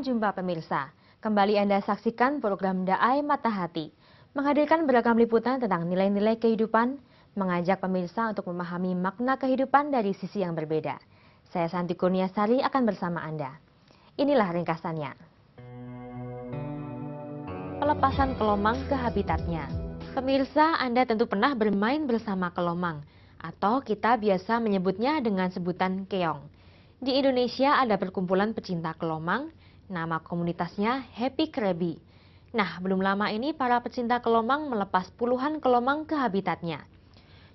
Salam jumpa pemirsa. Kembali Anda saksikan program Daai Mata Hati, menghadirkan beragam liputan tentang nilai-nilai kehidupan, mengajak pemirsa untuk memahami makna kehidupan dari sisi yang berbeda. Saya Santi Kurniasari akan bersama Anda. Inilah ringkasannya. Pelepasan kelomang ke habitatnya. Pemirsa, Anda tentu pernah bermain bersama kelomang, atau kita biasa menyebutnya dengan sebutan keong. Di Indonesia ada perkumpulan pecinta kelomang, nama komunitasnya Happy Krabi. Nah, belum lama ini para pecinta kelomang melepas puluhan kelomang ke habitatnya.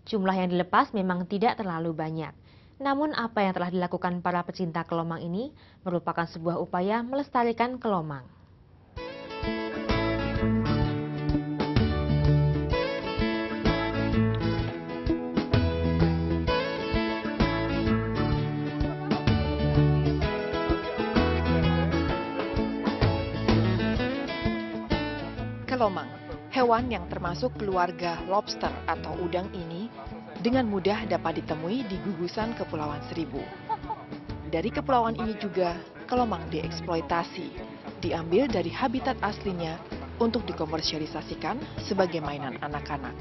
Jumlah yang dilepas memang tidak terlalu banyak. Namun apa yang telah dilakukan para pecinta kelomang ini merupakan sebuah upaya melestarikan kelomang. Kelomang, hewan yang termasuk keluarga lobster atau udang ini dengan mudah dapat ditemui di gugusan Kepulauan Seribu. Dari kepulauan ini juga, kelomang dieksploitasi, diambil dari habitat aslinya untuk dikomersialisasikan sebagai mainan anak-anak.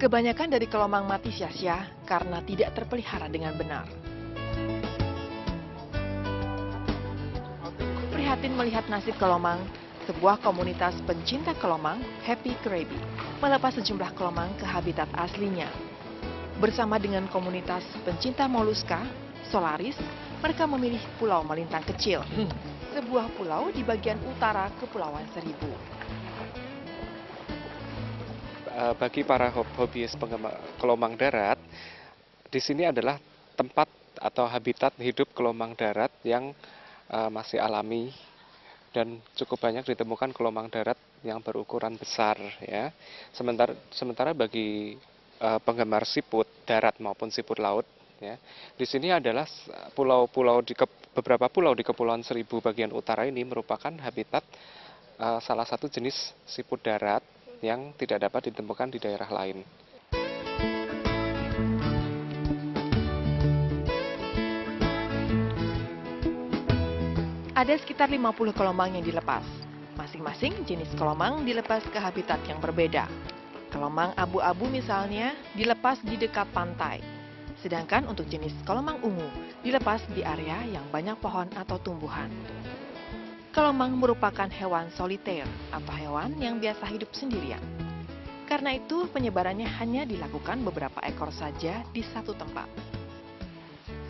Kebanyakan dari kelomang mati sia-sia karena tidak terpelihara dengan benar. Prihatin melihat nasib kelomang, sebuah komunitas pencinta kelomang, Happy Krabi, melepas sejumlah kelomang ke habitat aslinya. Bersama dengan komunitas pencinta moluska, Solaris, mereka memilih Pulau Melintang Kecil, sebuah pulau di bagian utara Kepulauan Seribu. Bagi para hobiis penggemar kelomang darat, di sini adalah tempat atau habitat hidup kelomang darat yang masih alami. Dan cukup banyak ditemukan kelomang darat yang berukuran besar, ya. Sementara bagi penggemar siput darat maupun siput laut, ya, di sini adalah beberapa pulau di Kepulauan Seribu bagian utara ini merupakan habitat salah satu jenis siput darat yang tidak dapat ditemukan di daerah lain. Ada sekitar 50 kelomang yang dilepas. Masing-masing jenis kelomang dilepas ke habitat yang berbeda. Kelomang abu-abu misalnya dilepas di dekat pantai. Sedangkan untuk jenis kelomang ungu dilepas di area yang banyak pohon atau tumbuhan. Kelomang merupakan hewan soliter atau hewan yang biasa hidup sendirian. Karena itu penyebarannya hanya dilakukan beberapa ekor saja di satu tempat.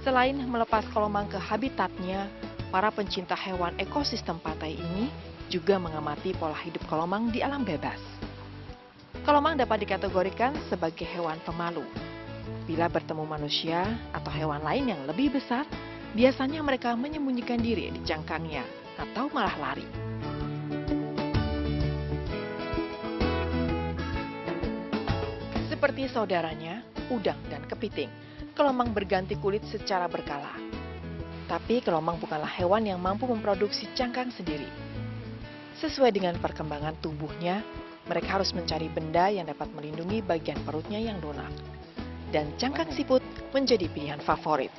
Selain melepas kelomang ke habitatnya, para pencinta hewan ekosistem pantai ini juga mengamati pola hidup kelomang di alam bebas. Kelomang dapat dikategorikan sebagai hewan pemalu. Bila bertemu manusia atau hewan lain yang lebih besar, biasanya mereka menyembunyikan diri di cangkangnya atau malah lari. Seperti saudaranya, udang dan kepiting, kelomang berganti kulit secara berkala. Tapi kelomang bukanlah hewan yang mampu memproduksi cangkang sendiri. Sesuai dengan perkembangan tubuhnya, mereka harus mencari benda yang dapat melindungi bagian perutnya yang lunak. Dan cangkang siput menjadi pilihan favorit.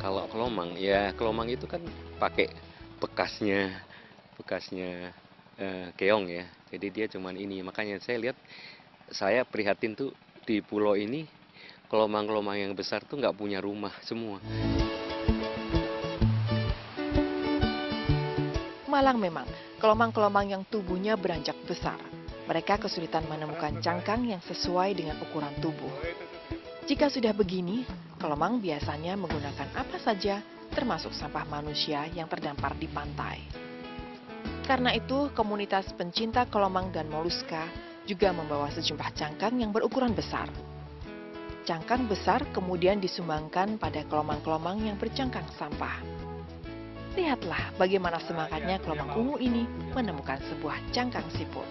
Kalau kelomang, ya kelomang itu kan pakai bekasnya keong ya. Jadi dia cuman ini, makanya saya prihatin tuh di pulau ini, kelomang-kelomang yang besar tuh nggak punya rumah semua. Malang memang, kelomang-kelomang yang tubuhnya beranjak besar. Mereka kesulitan menemukan cangkang yang sesuai dengan ukuran tubuh. Jika sudah begini, kelomang biasanya menggunakan apa saja, termasuk sampah manusia yang terdampar di pantai. Karena itu, komunitas pencinta kelomang dan moluska juga membawa sejumlah cangkang yang berukuran besar. Cangkang besar kemudian disumbangkan pada kelomang-kelomang yang bercangkang sampah. Lihatlah bagaimana semangatnya kelomang ungu ini menemukan sebuah cangkang siput.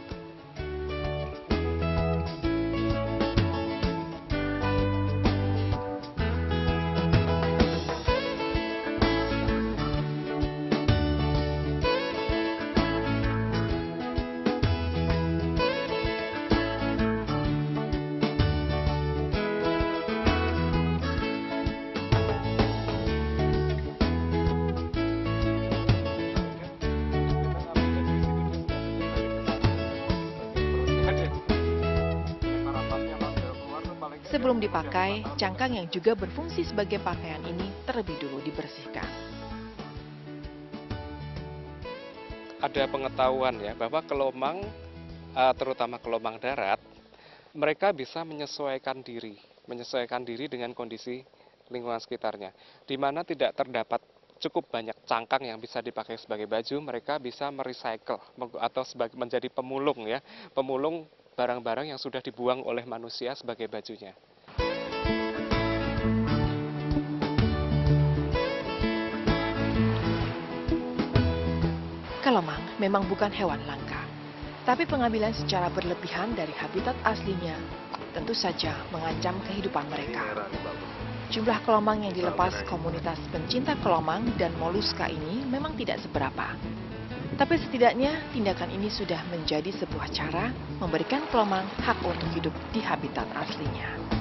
Sebelum dipakai, cangkang yang juga berfungsi sebagai pakaian ini terlebih dulu dibersihkan. Ada pengetahuan ya bahwa kelomang, terutama kelomang darat, mereka bisa menyesuaikan diri dengan kondisi lingkungan sekitarnya. Di mana tidak terdapat cukup banyak cangkang yang bisa dipakai sebagai baju, mereka bisa merecycle atau menjadi pemulung ya, pemulung barang-barang yang sudah dibuang oleh manusia sebagai bajunya. Kelomang memang bukan hewan langka, tapi pengambilan secara berlebihan dari habitat aslinya tentu saja mengancam kehidupan mereka. Jumlah kelomang yang dilepas komunitas pencinta kelomang dan moluska ini memang tidak seberapa. Tapi setidaknya tindakan ini sudah menjadi sebuah cara memberikan kelomang hak untuk hidup di habitat aslinya.